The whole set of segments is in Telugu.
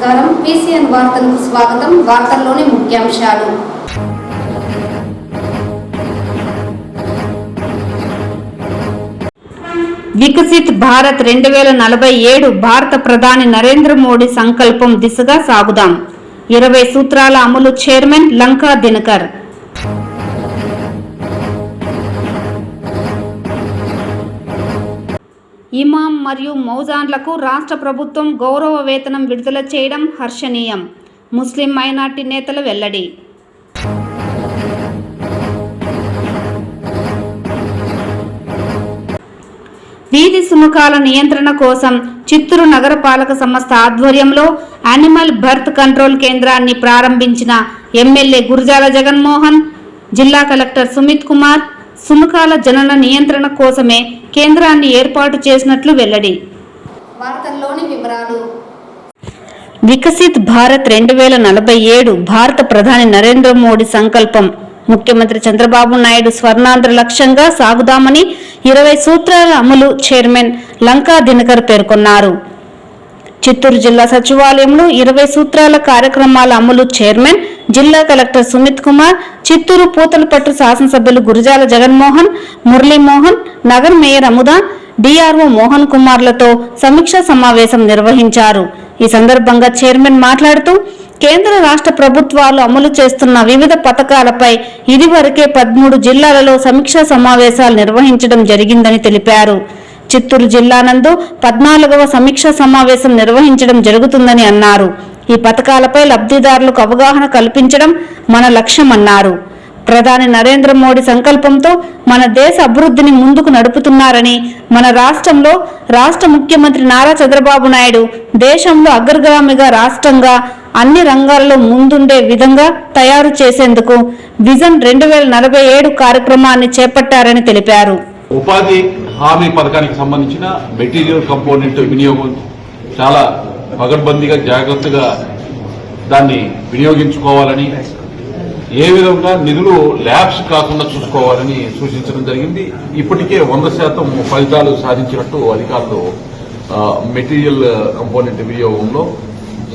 నమస్కారం. PCN వార్తలకు స్వాగతం. వార్తల్లోని ముఖ్యాంశాలు. వికసిత్ భారత్ 2047 భారత ప్రధాని నరేంద్ర మోడీ సంకల్పం దిశగా సాగుదాం. 20 సూత్రాల అమలు చైర్మన్ లంకా దినకర్. ఇమాం మరియు మౌజాన్లకు రాష్ట్ర ప్రభుత్వం గౌరవ వేతనం విడుదల చేయడం హర్షణీయం. ముస్లిం మైనార్టీ నేతల వెల్లడి. వీధి సునకాల నియంత్రణ కోసం చిత్తూరు నగరపాలక సంస్థ ఆధ్వర్యంలో యానిమల్ బర్త్ కంట్రోల్ కేంద్రాన్ని ప్రారంభించిన ఎమ్మెల్యే గురజాల జగన్మోహన్, జిల్లా కలెక్టర్ సుమిత్ కుమార్ సునకాల జనన నియంత్రణ కోసమే కేంద్రాన్ని ఏర్పాటు చేసినట్లు వెల్లడి. వార్తల్లోని వివరాలు. వికసిత్ భారత్ 2047 భారత ప్రధాని నరేంద్ర మోడీ సంకల్పం. ముఖ్యమంత్రి చంద్రబాబు నాయుడు స్వర్ణాంధ్ర లక్ష్యంగా సాగుదామని 20 సూత్రాల అమలు చైర్మన్ లంకా దినకర్ పేర్కొన్నారు. చిత్తూరు జిల్లా సచివాలయంలో 20 సూత్రాల కార్యక్రమాల అమలు చైర్మన్ జిల్లా కలెక్టర్ సుమిత్ కుమార్, చిత్తూరు పూతలపట్టు శాసనసభ్యులు గురజాల జగన్మోహన్, మురళీమోహన్, నగర్ మేయర్ అముద, డిఆర్ఓ మోహన్ కుమార్లతో సమీక్షా సమావేశం నిర్వహించారు. ఈ సందర్భంగా చైర్మన్ మాట్లాడుతూ కేంద్ర రాష్ట్ర ప్రభుత్వాలు అమలు చేస్తున్న వివిధ పథకాలపై ఇదివరకే 13 జిల్లాలలో సమీక్షా సమావేశాలు నిర్వహించడం జరిగిందని తెలిపారు. చిత్తూరు జిల్లా నందు 14వ సమీక్షా సమావేశం నిర్వహించడం జరుగుతుందని అన్నారు. ఈ పథకాలపై లబ్ధిదారులకు అవగాహన కల్పించడం మన లక్ష్యమన్నారు. ప్రధాని నరేంద్ర మోడీ సంకల్పంతో మన దేశ అభివృద్ధిని ముందుకు నడుపుతున్నారని, మన రాష్ట్రంలో రాష్ట్ర ముఖ్యమంత్రి నారా చంద్రబాబు నాయుడు దేశంలో అగ్రగామిగా రాష్ట్రంగా అన్ని రంగాల్లో ముందుండే విధంగా తయారు చేసేందుకు విజన్ 2047 కార్యక్రమాన్ని చేపట్టారని తెలిపారు. ఉపాధి హామీ పథకానికి సంబంధించిన మెటీరియల్ కంపోనెంట్ వినియోగం చాలా పగడ్బందీగా జాగ్రత్తగా దాన్ని వినియోగించుకోవాలని, ఏ విధంగా నిధులు ల్యాబ్స్ కాకుండా చూసుకోవాలని సూచించడం జరిగింది. ఇప్పటికే 100% ఫలితాలు సాధించినట్టు అధికారులు మెటీరియల్ కంపోనెంట్ వినియోగంలో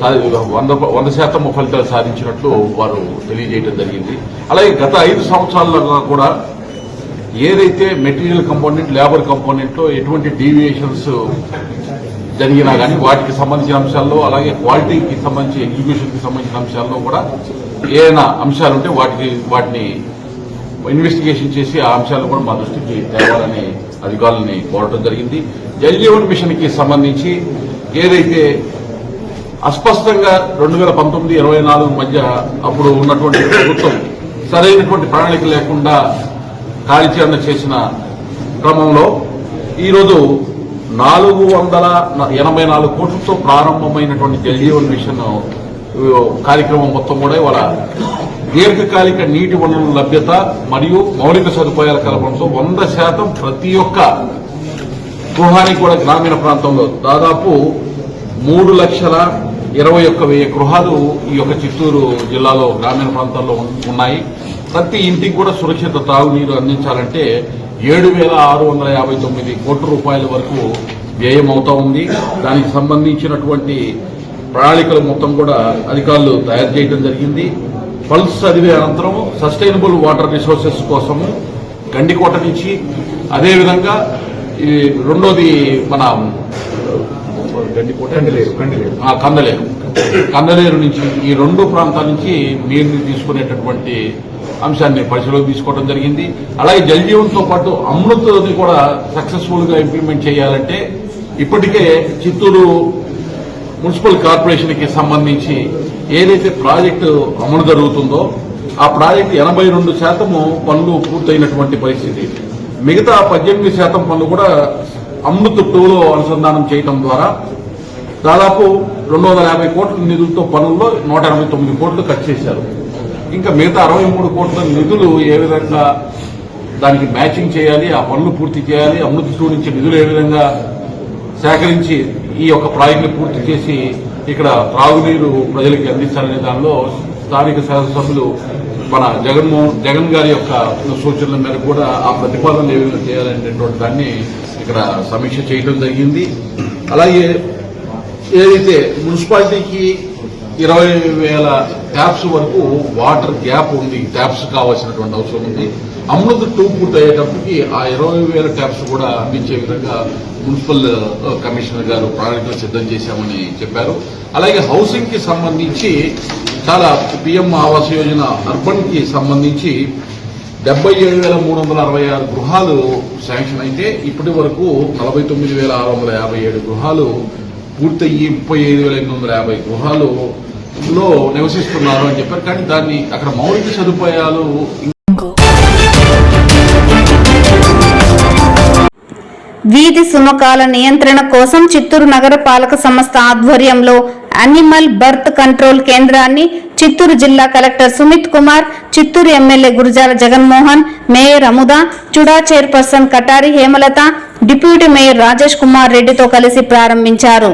100% ఫలితాలు సాధించినట్లు వారు తెలియజేయడం జరిగింది. అలాగే గత 5 సంవత్సరాలుగా కూడా ఏదైతే మెటీరియల్ కంపోనెంట్, లేబర్ కంపోనెంట్లో ఎటువంటి డీవియేషన్స్ జరిగినా కానీ వాటికి సంబంధించిన అంశాల్లో, అలాగే క్వాలిటీకి సంబంధించి ఎగ్జిక్యూషన్కి సంబంధించిన అంశాల్లో కూడా ఏదైనా అంశాలు ఉంటే వాటిని ఇన్వెస్టిగేషన్ చేసి ఆ అంశాలను కూడా మా దృష్టికి తేవాలని అధికారులని కోరడం జరిగింది. జల్ జీవన్ మిషన్కి సంబంధించి ఏదైతే అస్పష్టంగా 2019-24 మధ్య అప్పుడు ఉన్నటువంటి ప్రభుత్వం సరైనటువంటి ప్రణాళిక లేకుండా కార్యాచరణ చేసిన క్రమంలో ఈరోజు 484 కోట్లతో ప్రారంభమైనటువంటి జల్ జీవన్ మిషన్ కార్యక్రమం మొత్తం కూడా ఇవాళ దీర్ఘకాలిక నీటి వనరుల లభ్యత మరియు మౌలిక సదుపాయాల కల్పనతో 100% ప్రతి ఒక్క గృహానికి కూడా గ్రామీణ ప్రాంతంలో దాదాపు 3,21,000 గృహాలు ఈ యొక్క చిత్తూరు జిల్లాలో గ్రామీణ ప్రాంతాల్లో ఉన్నాయి. ప్రతి ఇంటికి కూడా సురక్షిత తాగునీరు అందించాలంటే 7,659 కోట్ల రూపాయల వరకు వ్యయం అవుతా ఉంది. దానికి సంబంధించినటువంటి ప్రణాళికలు మొత్తం కూడా అధికారులు తయారు చేయడం జరిగింది. పల్స్ సర్వే అనంతరం సస్టైనబుల్ వాటర్ రిసోర్సెస్ కోసము గండికోట నుంచి, అదేవిధంగా రెండోది మన కందలేరు నుంచి, ఈ 2 ప్రాంతాల నుంచి నీరుని తీసుకునేటటువంటి అంశాన్ని పరిశీలనకు తీసుకోవడం జరిగింది. అలాగే జల్ జీవన్తో పాటు అమృత్ని కూడా సక్సెస్ఫుల్ గా ఇంప్లిమెంట్ చేయాలంటే ఇప్పటికే చిత్తూరు మున్సిపల్ కార్పొరేషన్కి సంబంధించి ఏదైతే ప్రాజెక్టు అమలు జరుగుతుందో ఆ ప్రాజెక్టు 82% పనులు పూర్తయినటువంటి పరిస్థితి. మిగతా 18% పనులు కూడా అమృత్ 2లో అనుసంధానం చేయడం ద్వారా దాదాపు 250 కోట్ల నిధులతో పనుల్లో 189 కోట్లు ఖర్చు చేశారు. ఇంకా మిగతా 63 కోట్ల నిధులు ఏ విధంగా దానికి మ్యాచింగ్ చేయాలి, ఆ పనులు పూర్తి చేయాలి, అమృత్ 2 నుంచి నిధులు ఏ విధంగా సేకరించి ఈ యొక్క ప్రాజెక్టును పూర్తి చేసి ఇక్కడ త్రాగునీరు ప్రజలకు అందించాలనే దానిలో స్థానిక శాసనసభ్యులు మన జగన్ గారి యొక్క సూచనల మేరకు కూడా ఆ ప్రతిపాదనలు ఏ విధంగా చేయాలనేటువంటి దాన్ని ఇక్కడ సమీక్ష చేయడం జరిగింది. అలాగే ఏదైతే మున్సిపాలిటీకి 20,000 ట్యాప్స్ వరకు వాటర్ గ్యాప్ ఉంది, ట్యాప్స్ కావాల్సినటువంటి అవసరం ఉంది. అమృత్ 2 పూర్తి అయ్యేటప్పటికి ఆ 20,000 ట్యాప్స్ కూడా అందించే విధంగా మున్సిపల్ కమిషనర్ గారు ప్రణాళికలు సిద్ధం చేశామని చెప్పారు. అలాగే హౌసింగ్ కి సంబంధించి చాలా పిఎం ఆవాస్ యోజన అర్బన్ కి సంబంధించి 77,366 గృహాలు శాంక్షన్ అయితే ఇప్పటి వరకు 49,657 గృహాలు పూర్తయ్యి 35,850 గృహాలలో నివసిస్తున్నారు అని చెప్పారు. కానీ దాన్ని అక్కడ మౌలిక సదుపాయాలు వీధి సునకాల నియంత్రణ కోసం చిత్తూరు నగరపాలక సంస్థ ఆధ్వర్యంలో యానిమల్ బర్త్ కంట్రోల్ కేంద్రాన్ని చిత్తూరు జిల్లా collector Sumit Kumar, Chittoor MLA Gurajala Jaganmohan, mayor Amuda, CUDA chairperson Katari Hemalatha, deputy mayor Rajesh Kumar రెడ్డితో కలిసి ప్రారంభించారు.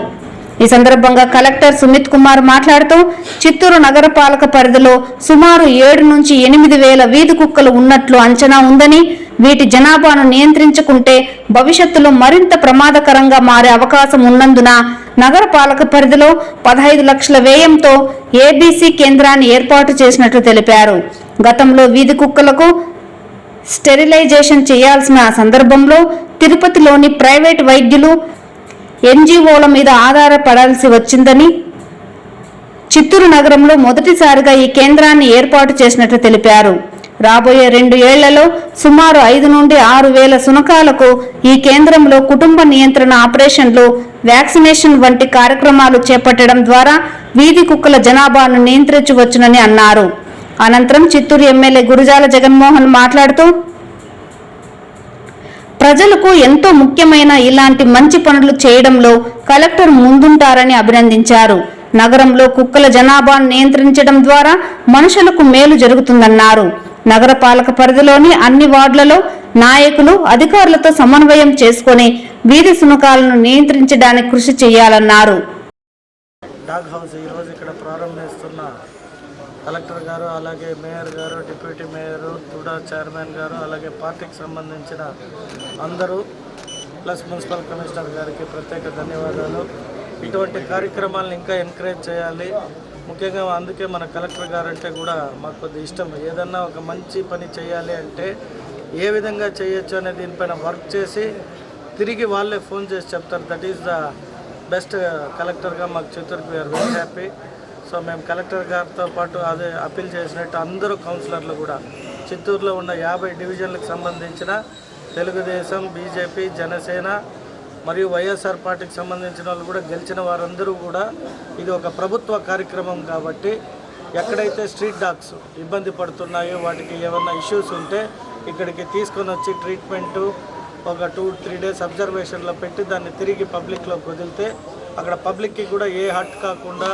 ఈ సందర్భంగా కలెక్టర్ సుమిత్ కుమార్ మాట్లాడుతూ చిత్తూరు నగరపాలక పరిధిలో సుమారు 7 నుంచి 8,000 వీధి కుక్కలు ఉన్నట్లు అంచనా ఉందని, వీటి జనాభాను నియంత్రించుకుంటే భవిష్యత్తులో మరింత ప్రమాదకరంగా మారే అవకాశం ఉన్నందున నగరపాలక పరిధిలో 15 లక్షల వ్యయంతో ఏబీసీ కేంద్రాన్ని ఏర్పాటు చేసినట్లు తెలిపారు. గతంలో వీధి కుక్కలకు స్టెరిలైజేషన్ చేయాల్సిన సందర్భంలో తిరుపతిలోని ప్రైవేట్ వైద్యులు ఎన్జీఓల మీద ఆధారపడాల్సి వచ్చిందని, చిత్తూరు నగరంలో మొదటిసారిగా ఈ కేంద్రాన్ని ఏర్పాటు చేసినట్లు తెలిపారు. రాబోయే 2 ఏళ్లలో సుమారు 5 నుండి 6,000 సునకాలకు ఈ కేంద్రంలో కుటుంబ నియంత్రణ ఆపరేషన్లు, వ్యాక్సినేషన్ వంటి కార్యక్రమాలు చేపట్టడం ద్వారా వీధి కుక్కల జనాభాను నియంత్రించవచ్చునని అన్నారు. అనంతరం చిత్తూరు ఎమ్మెల్యే గురజాల జగన్మోహన్ మాట్లాడుతూ ప్రజలకు ఎంతో ముఖ్యమైన ఇలాంటి మంచి పనులు చేయడంలో కలెక్టర్ ముందుంటారని అభినందించారు. నగరంలో కుక్కల జనాభాను నియంత్రించడం ద్వారా మనుషులకు మేలు జరుగుతుందన్నారు. నగరపాలక పరిధిలోని అన్ని వార్డులలో నాయకులు, అధికారులతో సమన్వయం చేసుకుని వీధి సునకాలను నియంత్రించడానికి కృషి చేయాలన్నారు. డాగ్ హౌస్ ఈరోజు ఇక్కడ ప్రారంభిస్తున్న కలెక్టర్ గారు, అలాగే మేయర్ గారు, డిప్యూటీ మేయరు, తుడా చైర్మన్ గారు, అలాగే పార్టీకి సంబంధించిన అందరూ ప్లస్ మున్సిపల్ కమిషనర్ గారికి ప్రత్యేక ధన్యవాదాలు. ఇటువంటి కార్యక్రమాలను ఇంకా ఎంకరేజ్ చేయాలి. ముఖ్యంగా అందుకే మన కలెక్టర్ గారు అంటే కూడా మాకు కొద్దిగా ఇష్టం. ఏదన్నా ఒక మంచి పని చేయాలి అంటే ఏ విధంగా చేయొచ్చు అనే దీనిపైన వర్క్ చేసి తిరిగి వాళ్ళే ఫోన్ చేసి చెప్తారు. దట్ ఈస్ ద బెస్ట్ కలెక్టర్గా మాకు చిత్తూరుకి వీఆర్ వెరీ హ్యాపీ. సో మేము కలెక్టర్ గారితో పాటు అదే అప్పీల్ చేసినట్టు అందరూ కౌన్సిలర్లు కూడా చిత్తూరులో ఉన్న 50 డివిజన్లకు సంబంధించిన తెలుగుదేశం, బీజేపీ, జనసేన మరియు వైఎస్ఆర్ పార్టీకి సంబంధించిన వాళ్ళు కూడా గెలిచిన వారందరూ కూడా ఇది ఒక ప్రభుత్వ కార్యక్రమం కాబట్టి ఎక్కడైతే స్ట్రీట్ డాగ్స్ ఇబ్బంది పడుతున్నాయో, వాటికి ఏమన్నా ఇష్యూస్ ఉంటే ఇక్కడికి తీసుకొని వచ్చి ట్రీట్మెంటు ఒక 2-3 డేస్ అబ్జర్వేషన్లో పెట్టి దాన్ని తిరిగి పబ్లిక్లోకి వదిలితే అక్కడ పబ్లిక్కి కూడా ఏ హర్ట్ కాకుండా,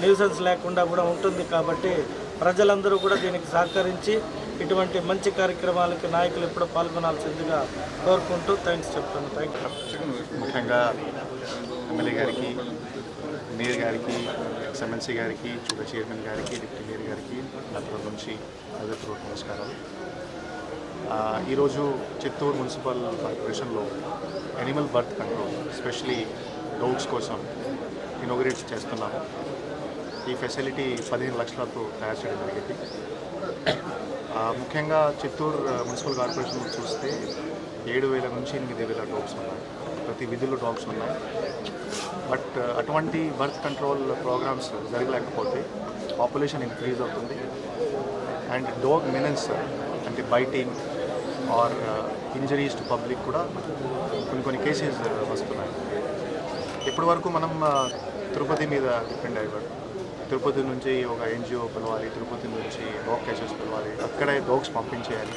న్యూసెన్స్ లేకుండా కూడా ఉంటుంది. కాబట్టి ప్రజలందరూ కూడా దీనికి సహకరించి ఇటువంటి మంచి కార్యక్రమాలకి నాయకులు ఎప్పుడూ పాల్గొనాల్సిందిగా కోరుకుంటూ థ్యాంక్స్ చెప్తాను. Thank you. ముఖ్యంగా ఎమ్మెల్యే గారికి, మేయర్ గారికి, ఎక్స్ఎమ్మెల్సీ గారికి, చుడా చైర్మన్ గారికి, డిప్యూటీ మేయర్ గారికి నా తరఫు నుంచి హృదయపూర్వక నమస్కారాలు. ఈరోజు చిత్తూరు మున్సిపల్ కార్పొరేషన్లో animal birth control, especially dogs కోసం ఇనాగరేట్ చేస్తున్నాము. ఈ ఫెసిలిటీ 15 లక్షలతో తయారు చేయడం జరిగింది. ముఖ్యంగా చిత్తూరు మున్సిపల్ కార్పొరేషన్లో చూస్తే 7,000 నుంచి 8,000 డాగ్స్ ఉన్నాయి. ప్రతి వీధిలో డాగ్స్ ఉన్నాయి. బట్ అటువంటి బర్త్ కంట్రోల్ ప్రోగ్రామ్స్ జరగలేకపోతే పాపులేషన్ ఇంక్రీజ్ అవుతుంది. అండ్ డాగ్ మెనెన్స్ అంటే biting or injuries to public కూడా కొన్ని కేసెస్ వస్తున్నాయి. ఇప్పటి వరకు మనం తిరుపతి మీద డిపెండ్ అయ్యారు. తిరుపతి నుంచి ఒక ఎన్జిఓ పిలవాలి, తిరుపతి నుంచి డాగ్ కేసెస్ పిలవాలి, అక్కడే డాగ్స్ పంపించేయాలి.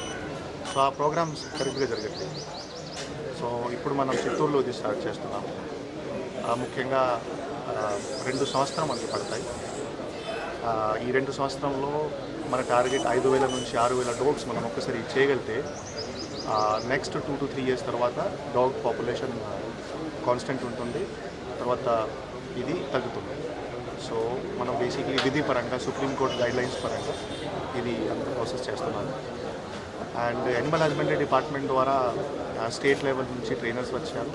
సో ఆ ప్రోగ్రామ్స్ కరెక్ట్గా జరగట్లేదు. సో ఇప్పుడు మనం చిత్తూరులో ఇది స్టార్ట్ చేస్తున్నాం. ముఖ్యంగా 2 సంవత్సరం మనకి పడతాయి. ఈ 2 సంవత్సరంలో మన టార్గెట్ 5,000 నుంచి 6,000 డాగ్స్ మనం ఒక్కసారి చేయగలిగితే నెక్స్ట్ 2 to 3 years తర్వాత డాగ్ పాపులేషన్ కాన్స్టెంట్ ఉంటుంది. తర్వాత ఇది తగ్గుతుంది. సో మనం బేసిక్లీ విధి పరంగా సుప్రీంకోర్టు గైడ్లైన్స్ పరంగా ఇది అంత ప్రాసెస్ చేస్తున్నాను. అండ్ యానిమల్ హస్బెండరీ డిపార్ట్మెంట్ ద్వారా స్టేట్ లెవెల్ నుంచి ట్రైనర్స్ వచ్చారు.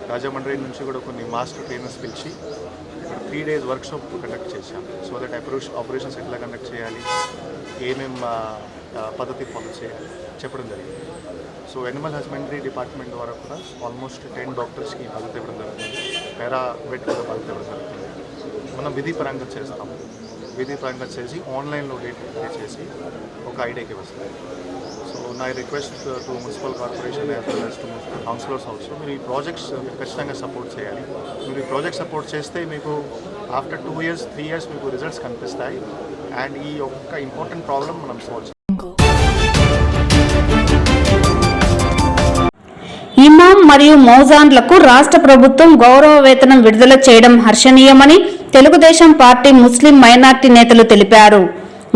రాజమండ్రి నుంచి కూడా కొన్ని మాస్టర్ ట్రైనర్స్ పిలిచి 3 days వర్క్షాప్ కండక్ట్ చేశాం. సో దట్ ఆపరేషన్స్ ఎట్లా కండక్ట్ చేయాలి, ఏమేం పద్ధతి ఫాలో చేయాలి చెప్పడం జరిగింది. సో యానిమల్ హస్బెండరీ డిపార్ట్మెంట్ ద్వారా కూడా ఆల్మోస్ట్ 10 డాక్టర్స్కి బాధ్యత ఇవ్వడం జరుగుతుంది, పారా వెట్ కూడా బాధ్యత ఇవ్వడం జరుగుతుంది. మనం విధి పరంగా చేస్తాము, విధి పరంగా చేసి ఆన్లైన్లో డేట్ చేసి ఒక ఐడియాకి వస్తుంది. సో నా request to municipal corporation as well as to councillors also, మీరు ఈ ప్రాజెక్ట్స్ ఖచ్చితంగా సపోర్ట్ చేయాలి. మీరు ఈ ప్రాజెక్ట్ సపోర్ట్ చేస్తే మీకు ఆఫ్టర్ 2 years 3 years మీకు రిజల్ట్స్ కనిపిస్తాయి అండ్ ఈ ఒక్క ఇంపార్టెంట్ ప్రాబ్లం మనం సాల్వ్ చేయాలి. ఇమాం మరియు మౌజాన్లకు రాష్ట్ర ప్రభుత్వం గౌరవ వేతనం విడుదల చేయడం హర్షణీయమని తెలుగుదేశం పార్టీ ముస్లిం మైనార్టీ నేతలు తెలిపారు.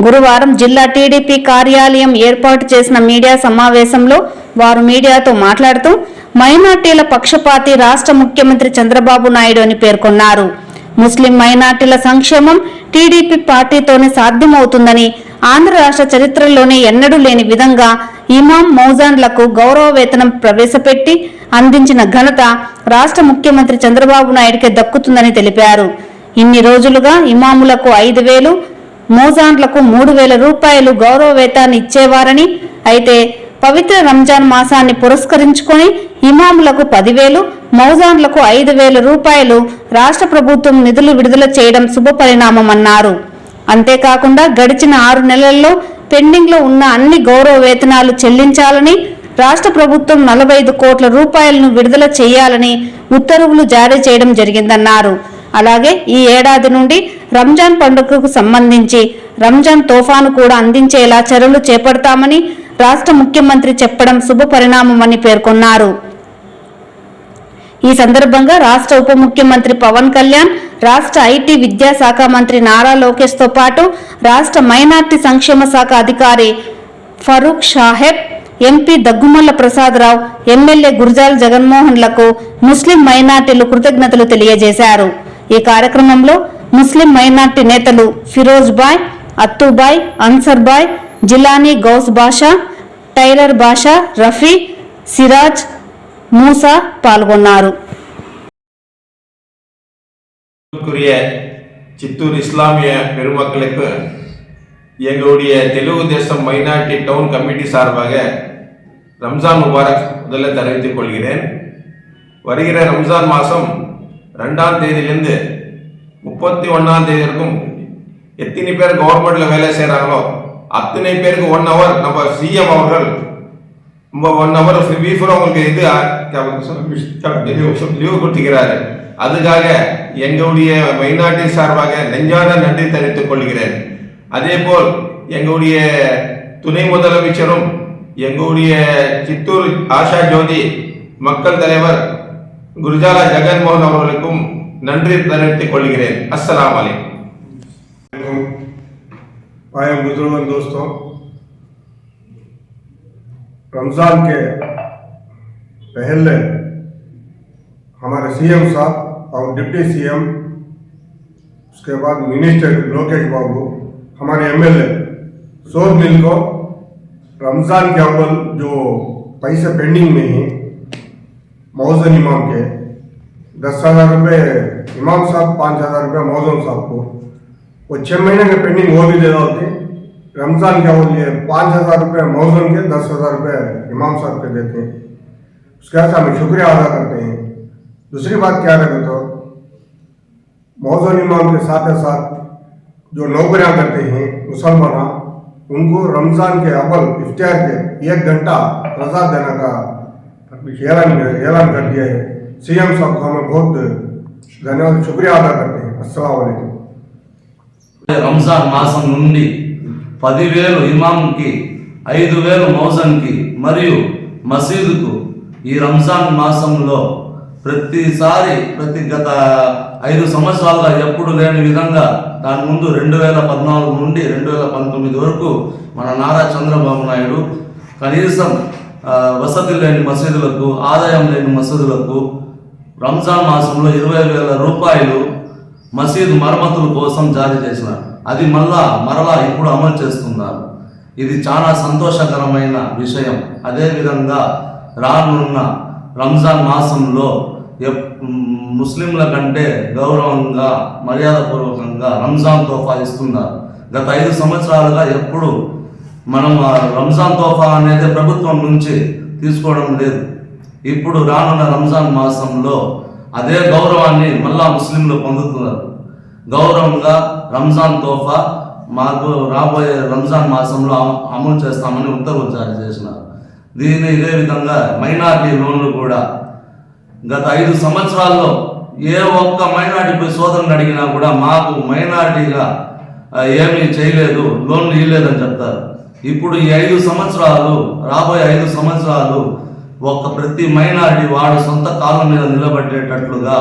గురువారం జిల్లా టీడీపీ కార్యాలయం ఏర్పాటు చేసిన మీడియా సమావేశంలో వారు మీడియాతో మాట్లాడుతూ మైనార్టీల పక్షపాతి రాష్ట్ర ముఖ్యమంత్రి చంద్రబాబు నాయుడు అని పేర్కొన్నారు. ముస్లిం మైనార్టీల సంక్షేమం టీడీపీ పార్టీతోనే సాధ్యమవుతుందని, ఆంధ్ర రాష్ట్ర చరిత్రలోనే ఎన్నడూ లేని విధంగా ఇమాం మౌజాన్లకు గౌరవ వేతనం ప్రవేశపెట్టి అందించిన ఘనత రాష్ట్ర ముఖ్యమంత్రి చంద్రబాబు నాయుడుకే దక్కుతుందని తెలిపారు. ఇన్ని రోజులుగా ఇమాములకు 5,000, మౌజాన్లకు 3,000 రూపాయలు గౌరవ వేతనాన్ని ఇచ్చేవారని, అయితే పవిత్ర రంజాన్ మాసాన్ని పురస్కరించుకొని ఇమాములకు 10,000, మౌజాన్లకు 5,000 రూపాయలు రాష్ట్ర ప్రభుత్వం నిధులు విడుదల చేయడం శుభపరిణామమన్నారు. అంతేకాకుండా గడిచిన 6 నెలల్లో పెండింగ్లో ఉన్న అన్ని గౌరవ వేతనాలు చెల్లించాలని, రాష్ట్ర ప్రభుత్వం 45 కోట్ల రూపాయలను విడుదల చేయాలని ఉత్తర్వులు జారీ చేయడం జరిగిందన్నారు. అలాగే ఈ ఏడాది నుండి రంజాన్ పండుగకు సంబంధించి రంజాన్ తోఫాను కూడా అందించేలా చర్యలు చేపడతామని రాష్ట్ర ముఖ్యమంత్రి చెప్పడం శుభపరిణామమని పేర్కొన్నారు. ఈ సందర్భంగా రాష్ట్ర ఉప ముఖ్యమంత్రి పవన్ కళ్యాణ్, రాష్ట్ర ఐటీ విద్యాశాఖ మంత్రి నారా లోకేష్ తో పాటు రాష్ట్ర మైనార్టీ సంక్షేమ శాఖ అధికారి ఫరూక్ షాహెబ్, ఎంపీ దగ్గుమల్ల ప్రసాదరావు, ఎమ్మెల్యే గురజాల జగన్మోహన్లకు ముస్లిం మైనార్టీలు కృతజ్ఞతలు తెలియజేశారు. ఈ కార్యక్రమంలో ముస్లిం మైనార్టీ నేతలు ఫిరోజ్ బాయ్, అత్తుబాయ్, అన్సర్ బాయ్, జిలానీ గౌస్ బాషా, టైలర్ బాషా, రఫీ, సిరాజ్, மூசா பால்கொண்டாரு. சித்தூர் இஸ்லாமிய பெருமக்களுக்கு எங்களுடைய Telugu Desam minority down committee சார்பாக ரம்ஜான் முபாரக் முதல்ல தெரிவித்துக் கொள்கிறேன். வருகிற ரம்ஜான் மாதம் 2ஆம் தேதியிலிருந்து 31ஆம் தேதி வரைக்கும் எத்தனை பேர் கவர்மெண்ட்ல வேலை செய்கிறாங்களோ அத்தனை பேருக்கு 1 hour நம்ம சிஎம் அவர்கள் 1 hour உங்களுக்கு இது லீவு கொடுத்துக்கிறாரு. அதுக்காக எங்களுடைய மைனாரிட்டி சார்பாக நெஞ்சான நன்றி தெரிவித்துக் கொள்கிறேன். அதேபோல் எங்களுடைய துணை முதலமைச்சரும் எங்களுடைய சித்தூர் ஆஷா ஜோதி மக்கள் தலைவர் குருஜாலா ஜெகன்மோகன் அவர்களுக்கும் நன்றி தெரிவித்துக் கொள்கிறேன். अस्सलाम वालेकुम। भाई बुजुर्ग दोस्तों, रमज़ान के पहले हमारे सीएम साहब और डिप्टी सीएम, उसके बाद मिनिस्टर लोकेश बाबू, हमारे एमएलए सोद मिल को रमज़ान के अव्वल जो पैसे पेंडिंग में हैं मौजन इमाम के 10,000 रुपये इमाम साहब, 5,000 रुपये मौजन साहब को, वो 6 महीने के पेंडिंग वो भी दे रहे होते। रमज़ान के अव्वल ये 5,000 रुपये मौजन के, 10,000 रुपये इमाम साहब के देते हैं। उसके बाद हम शुक्रिया अदा करते हैं। दूसरी बात क्या है तो मौजूद इमाम के साथ साथ जो नौकरियां करते हैं मुसलमान, उनको रमज़ान के अव्वल इफ्तार के 1 घंटा रजा देने का ऐलान कर दिया है। सीएम साहब को हमें बहुत धन्यवाद, शुक्रिया अदा करते हैं। अस्सलाम वालेकुम। రంజాన్ మాసం నుండి 10,000 ఇమాంకి, 5,000 మౌజన్కి మరియు మసీదుకు ఈ రంజాన్ మాసంలో ప్రతిసారి గత 5 సంవత్సరాలుగా ఎప్పుడు లేని విధంగా దాని ముందు 2014 నుండి 2019 వరకు మన నారా చంద్రబాబు నాయుడు కనీసం వసతి లేని మసీదులకు, ఆదాయం లేని మసీదులకు రంజాన్ మాసంలో 20,000 రూపాయలు మసీదు మరమ్మతుల కోసం జారీ చేసినారు. అది మరలా ఇప్పుడు అమలు చేస్తున్నారు. ఇది చాలా సంతోషకరమైన విషయం. అదేవిధంగా రానున్న రంజాన్ మాసంలో ముస్లింల కంటే గౌరవంగా మర్యాదపూర్వకంగా రంజాన్ తోఫా ఇస్తున్నారు. గత 5 సంవత్సరాలుగా ఎప్పుడు మనం రంజాన్ తోఫా అనేది ప్రభుత్వం నుంచి తీసుకోవడం లేదు. ఇప్పుడు రానున్న రంజాన్ మాసంలో అదే గౌరవాన్ని మళ్ళా ముస్లింలు పొందుతున్నారు. గౌరవంగా రంజాన్ తోఫా మాకు రాబోయే రంజాన్ మాసంలో అమలు చేస్తామని ఉత్తర్వులు జారీ చేసినారు. ఇదే విధంగా మైనారిటీ లోన్లు కూడా గత 5 సంవత్సరాల్లో ఏ ఒక్క మైనారిటీ సోదరుని అడిగినా కూడా మాకు మైనారిటీగా ఏమీ చేయలేదు, లోన్లు ఇవ్వలేదని చెప్తారు. ఇప్పుడు ఈ 5 సంవత్సరాలు, రాబోయే 5 సంవత్సరాలు ప్రతి మైనారిటీ వాడు సొంత కాళ్ళ మీద నిలబడేటట్లుగా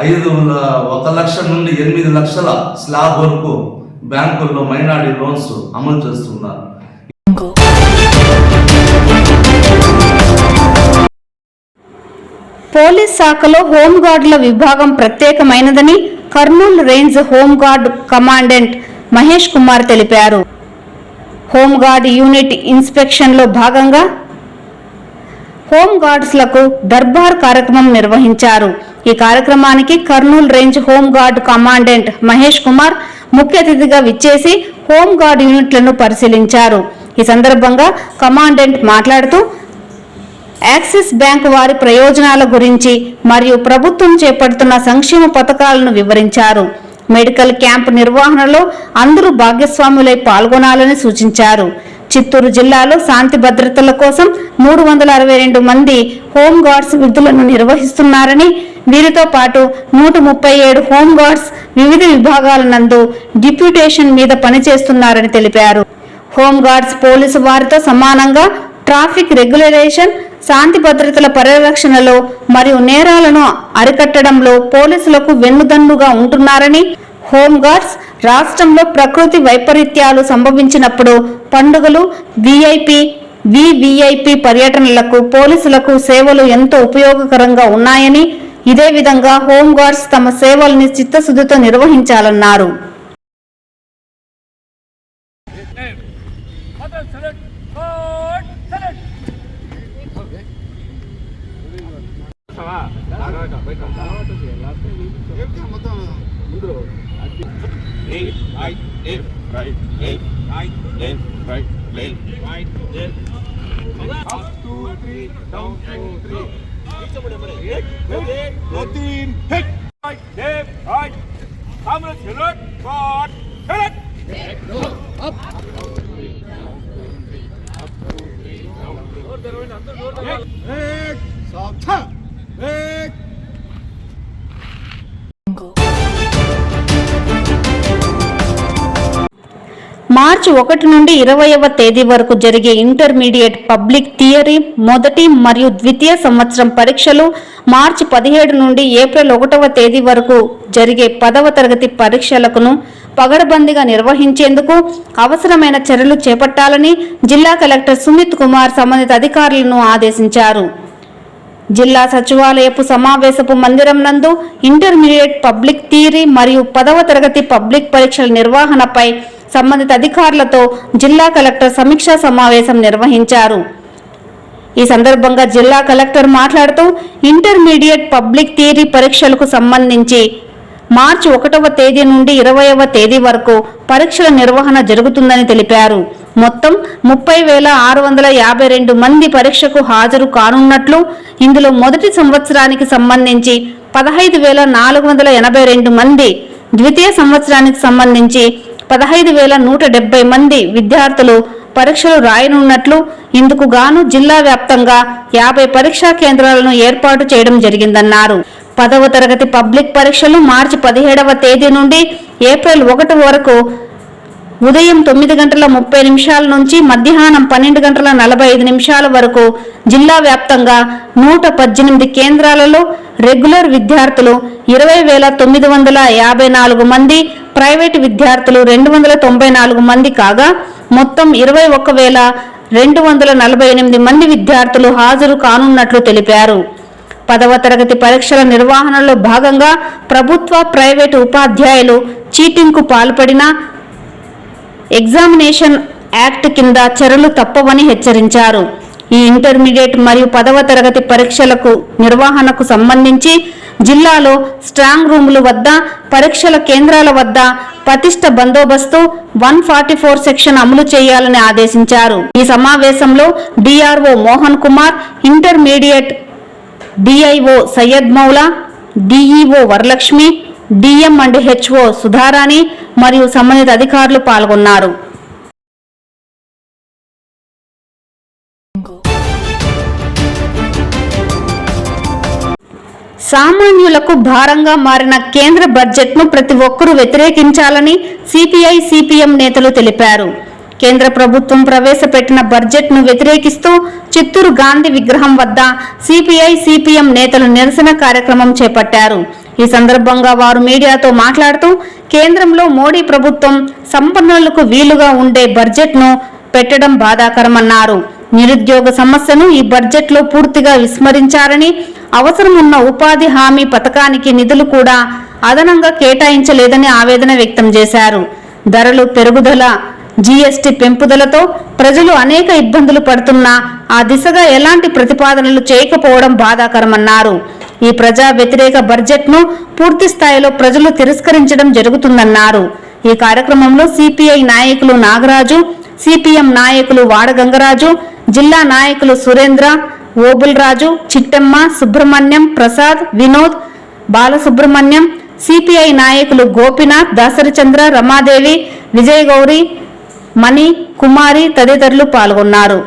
1 లక్ష నుండి 8 లక్షల స్లాబ్ వరకు బ్యాంకుల్లో మైనారిటీ లోన్స్ అమలు చేస్తున్నారు. పోలీస్ శాఖలో హోంగార్డుల విభాగం ప్రత్యేకమైనదని Kurnool range home guard commandant Mahesh Kumar తెలిపారు. హోంగార్డ్ యూనిట్ ఇన్స్పెక్షన్లో భాగంగా హోంగార్డ్స్లకు దర్బార్ కార్యక్రమం నిర్వహించారు. ఈ కార్యక్రమానికి Kurnool range home guard commandant Mahesh Kumar ముఖ్య అతిథిగా విచ్చేసి హోంగార్డ్ యూనిట్లను పరిశీలించారు. ఈ సందర్భంగా కమాండెంట్ మాట్లాడుతూ యాక్సిస్ బ్యాంక్ వారి ప్రయోజనాల గురించి మరియు ప్రభుత్వం చేపడుతున్న సంక్షేమ పథకాలను వివరించారు. మెడికల్ క్యాంప్ నిర్వహణలో అందరూ భాగస్వాములై పాల్గొనాలని సూచించారు. చిత్తూరు జిల్లాలో శాంతి భద్రతల కోసం 362 మంది హోంగార్డ్స్ విధులను నిర్వహిస్తున్నారని, వీరితో పాటు 137 హోంగార్డ్స్ వివిధ విభాగాల నందు డిప్యూటేషన్ మీద పనిచేస్తున్నారని తెలిపారు. హోంగార్డ్స్ పోలీసు వారితో సమానంగా ట్రాఫిక్ రెగ్యులేషన్, శాంతి భద్రతల పరిరక్షణలో మరియు నేరాలను అరికట్టడంలో పోలీసులకు వెన్నుదన్నుగా ఉంటున్నారని, హోంగార్డ్స్ రాష్ట్రంలో ప్రకృతి వైపరీత్యాలు సంభవించినప్పుడు పండుగలు, వివిఐపి పర్యటనలకు పోలీసులకు సేవలు ఎంతో ఉపయోగకరంగా ఉన్నాయని, ఇదే విధంగా హోంగార్డ్స్ తమ సేవల్ని చిత్తశుద్ధితో నిర్వహించాలన్నారు. మార్చి 1 నుండి 20వ తేదీ వరకు జరిగే ఇంటర్మీడియట్ పబ్లిక్ థియరీ మొదటి మరియు ద్వితీయ సంవత్సరం పరీక్షలు, మార్చి 17 నుండి ఏప్రిల్ 1వ తేదీ వరకు జరిగే 10వ తరగతి పరీక్షలను పగడబందీగా నిర్వహించేందుకు అవసరమైన చర్యలు చేపట్టాలని జిల్లా కలెక్టర్ సుమిత్ కుమార్ సంబంధిత అధికారులను ఆదేశించారు. జిల్లా సచివాలయపు సమావేశపు మందిరం నందు ఇంటర్మీడియట్ పబ్లిక్ థియరీ మరియు 10వ తరగతి పబ్లిక్ పరీక్షల నిర్వహణపై సంబంధిత అధికారులతో జిల్లా కలెక్టర్ సమీక్షా సమావేశం నిర్వహించారు. ఈ సందర్భంగా జిల్లా కలెక్టర్ మాట్లాడుతూ ఇంటర్మీడియట్ పబ్లిక్ థియరీ పరీక్షలకు సంబంధించి మార్చి 1వ తేదీ నుండి 20వ తేదీ వరకు పరీక్షల నిర్వహణ జరుగుతుందని తెలిపారు. మొత్తం 30,652 మంది పరీక్షకు హాజరు కానున్నట్లు, ఇందులో మొదటి సంవత్సరానికి సంబంధించి 15,482 మంది, ద్వితీయ సంవత్సరానికి సంబంధించి 15,170 మంది విద్యార్థులు పరీక్షలు రాయనున్నట్లు, ఇందుకు గాను జిల్లా వ్యాప్తంగా 50 పరీక్షా కేంద్రాలను ఏర్పాటు చేయడం జరిగిందన్నారు. 10వ తరగతి పబ్లిక్ పరీక్షలు మార్చి 17వ తేదీ నుండి ఏప్రిల్ 1 వరకు ఉదయం 9:30 నుంచి మధ్యాహ్నం 12:45 వరకు జిల్లా వ్యాప్తంగా 118 కేంద్రాలలో రెగ్యులర్ విద్యార్థులు 20,954 మంది, ప్రైవేటు విద్యార్థులు 294 మంది కాగా మొత్తం 21,248 మంది విద్యార్థులు హాజరు కానున్నట్లు తెలిపారు. 10వ తరగతి పరీక్షల నిర్వహణలో భాగంగా ప్రభుత్వ, ప్రైవేటు ఉపాధ్యాయులు చీటింగ్కు పాల్పడిన ఎగ్జామినేషన్ యాక్ట్ కింద చర్యలు తప్పవని హెచ్చరించారు. ఈ ఇంటర్మీడియట్ మరియు 10వ తరగతి పరీక్షలకు నిర్వహణకు సంబంధించి జిల్లాలో స్ట్రాంగ్ రూముల వద్ద, పరీక్షల కేంద్రాల వద్ద పటిష్ట బందోబస్తు 144 సెక్షన్ అమలు చేయాలని ఆదేశించారు. ఈ సమావేశంలో DRO Mohan Kumar, intermediate DIO Syed Maula, DEO Varalakshmi, DM and HO Sudharani మరియు సంబంధిత అధికారులు పాల్గొన్నారు. సామాన్యులకు భారంగా మారిన కేంద్ర బడ్జెట్ను ప్రతి ఒక్కరూ వ్యతిరేకించాలని సిపిఐ, సిపిఎం నేతలు తెలిపారు. కేంద్ర ప్రభుత్వం ప్రవేశపెట్టిన బడ్జెట్ను వ్యతిరేకిస్తూ చిత్తూరు గాంధీ విగ్రహం వద్ద సిపిఐ, సిపిఎం నేతలు నిరసన కార్యక్రమం చేపట్టారు. ఈ సందర్భంగా వారు మీడియాతో మాట్లాడుతూ కేంద్రంలో మోడీ ప్రభుత్వం సంపన్నులకు వీలుగా ఉండే బడ్జెట్ను పెట్టడం బాధాకరమన్నారు. నిరుద్యోగ సమస్యను ఈ బడ్జెట్లో పూర్తిగా విస్మరించారని, అవసరమున్న ఉపాధి హామీ పథకానికి నిధులు కూడా అదనంగా కేటాయించలేదని ఆవేదన వ్యక్తం చేశారు. ధరలు పెరుగుదల, జీఎస్టీ పెంపుదలతో ప్రజలు అనేక ఇబ్బందులు పడుతున్నా ఆ దిశగా ఎలాంటి ప్రతిపాదనలు చేయకపోవడం బాధాకరమన్నారు. ఈ ప్రజా వ్యతిరేక బడ్జెట్ను పూర్తి స్థాయిలో ప్రజలు తిరస్కరించడం జరుగుతుందన్నారు. ఈ కార్యక్రమంలో సిపిఐ నాయకులు నాగరాజు, సిపిఎం నాయకులు వాడగంగరాజు, జిల్లా నాయకులు సురేంద్ర, ఓబుల్రాజు, చిట్టెమ్మ, సుబ్రహ్మణ్యం, ప్రసాద్, వినోద్, బాలసుబ్రహ్మణ్యం, సిపిఐ నాయకులు గోపినాథ్, దాసరిచంద్ర, రమాదేవి, విజయగౌరి, మణి, కుమారి తదితరులు పాల్గొన్నారు.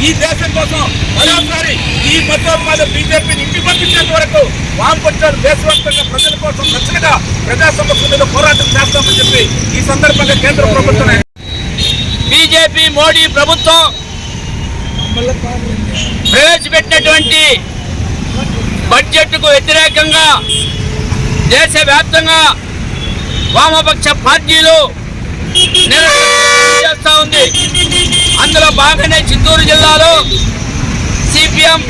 ఈ దేశం కోసం మరోసారి ఈ మతోన్మాద బీజేపీని ఇంటి పంపించేంత వరకు వామపక్షాలు దేశవ్యాప్తంగా ప్రజల కోసం నచ్చగా ప్రజా సమస్యల మీద పోరాటం చేస్తామని చెప్పి ఈ సందర్భంగా కేంద్ర ప్రభుత్వం, బీజేపీ మోడీ ప్రభుత్వం ప్రవేశపెట్టినటువంటి బడ్జెట్కు వ్యతిరేకంగా దేశవ్యాప్తంగా వామపక్ష పార్టీలు చేస్తా ఉంది. అందులో భాగంగానే చిత్తూరు జిల్లాలో సిపిఎం,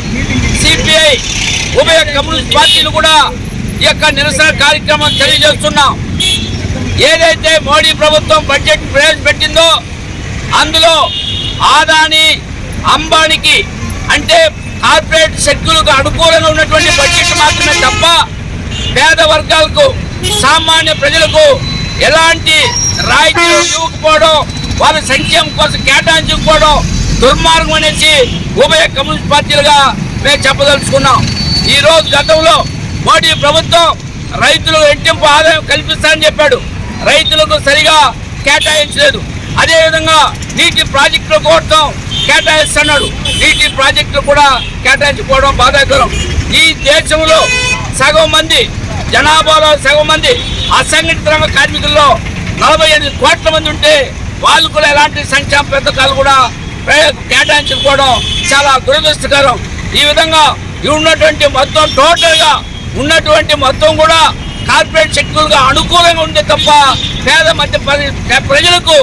సిపిఐ ఉభయ కమ్యూనిస్ట్ పార్టీలు కూడా ఈ యొక్క నిరసన కార్యక్రమం తెలియజేస్తున్నాం. ఏదైతే మోడీ ప్రభుత్వం బడ్జెట్ ప్రవేశపెట్టిందో అందులో ఆదాని, అంబానీకి అంటే కార్పొరేట్ శక్తులకు అనుకూలంగా ఉన్నటువంటి బడ్జెట్ మాత్రమే తప్ప పేద వర్గాలకు, సామాన్య ప్రజలకు ఎలాంటి రాయితీలు ఇవ్వకపోవడం, వాళ్ళ సంక్షేమం కోసం కేటాయించకపోవడం దుర్మార్గం అనేసి ఉభయ కమ్యూనిస్ట్ పార్టీలుగా మేము చెప్పదలుచుకున్నాం. ఈరోజు గతంలో మోడీ ప్రభుత్వం రైతులకు రెట్టింపు ఆదాయం కల్పిస్తానని చెప్పాడు, రైతులకు సరిగా కేటాయించలేదు. అదేవిధంగా నీటి ప్రాజెక్టుల కోసం కేటాయిస్తున్నాడు, నీటి ప్రాజెక్టులు కూడా కేటాయించుకోవడం బాధాకరం. ఈ దేశంలో సగం మంది జనాభాలో సగం మంది అసంఘటిత రంగ కార్మికుల్లో 48 కోట్ల మంది ఉంటే వాళ్ళు కూడా ఎలాంటి సంక్షేమ పథకాలు కూడా కేటాయించుకోవడం చాలా దురదృష్టకరం. ఈ విధంగా ఉన్నటువంటి మొత్తం టోటల్గా ఉన్నటువంటి మొత్తం కూడా కార్పొరేట్ శక్తులుగా అనుకూలంగా ఉండే తప్ప పేద మధ్య ప్రజలకు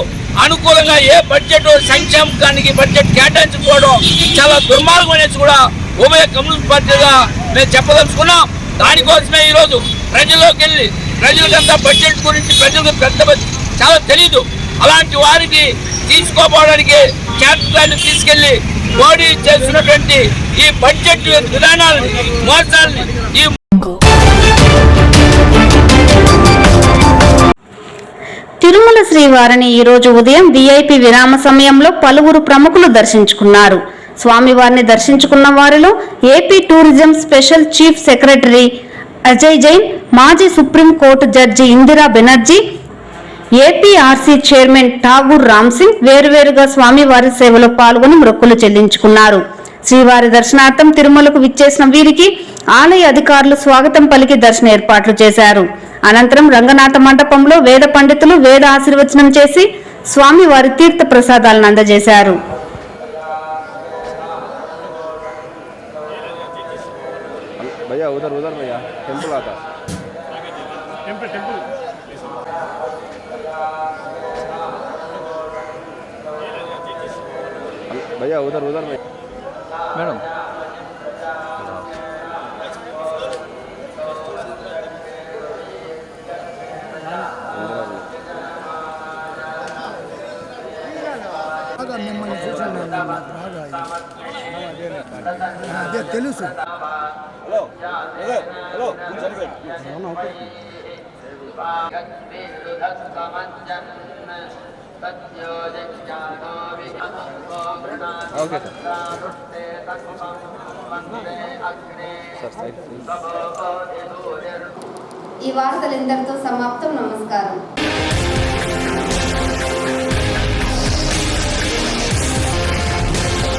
అనుకూలంగా ఏ బడ్జెట్ సంక్షేమానికి బడ్జెట్ కేటాయించుకోవడం చాలా దుర్మార్గం అనేసి కూడా ఉభయ కమ్యూనిస్ట్ పార్టీగా మేము చెప్పదలుచుకున్నాం. దానికోసమే ఈరోజు ప్రజల్లోకి వెళ్ళి ప్రజలకంతా బడ్జెట్ గురించి ప్రజలకు చాలా తెలీదు. అలాంటి వారికి తీసుకోపోవడానికి కేంద్రాన్ని తీసుకెళ్లి మోడీ చేస్తున్నటువంటి ఈ బడ్జెట్ విధానాలని, మోసాలని తిరుమల శ్రీవారిని ఈరోజు ఉదయం విఐపి విరామ సమయంలో పలువురు ప్రముఖులు దర్శించుకున్నారు. స్వామివారిని దర్శించుకున్న వారిలో AP tourism special chief secretary Ajay Jain, మాజీ supreme court judge Indira Banerjee, APRC chairman Thakur Ram Singh వేరువేరుగా స్వామివారి సేవలో పాల్గొని మొక్కులు చెల్లించుకున్నారు. శ్రీవారి దర్శనార్థం తిరుమలకు విచ్చేసిన వీరికి ఆలయ అధికారులు స్వాగతం పలికి దర్శన ఏర్పాట్లు చేశారు. అనంతరం రంగనాథ మండపంలో వేద పండితులు వేద ఆశీర్వచనం చేసి స్వామివారి తీర్థ ప్రసాదాలను అందజేశారు. भैया उधर उधर भैया टेम्पल आता टेम्पल टेम्पल भैया उधर उधर भैया मैडम మిమ్మల్ని చూసాను తెలుసు. Okay sir. ఈ వార్తలు ఇంతటితో సమాప్తం. నమస్కారం.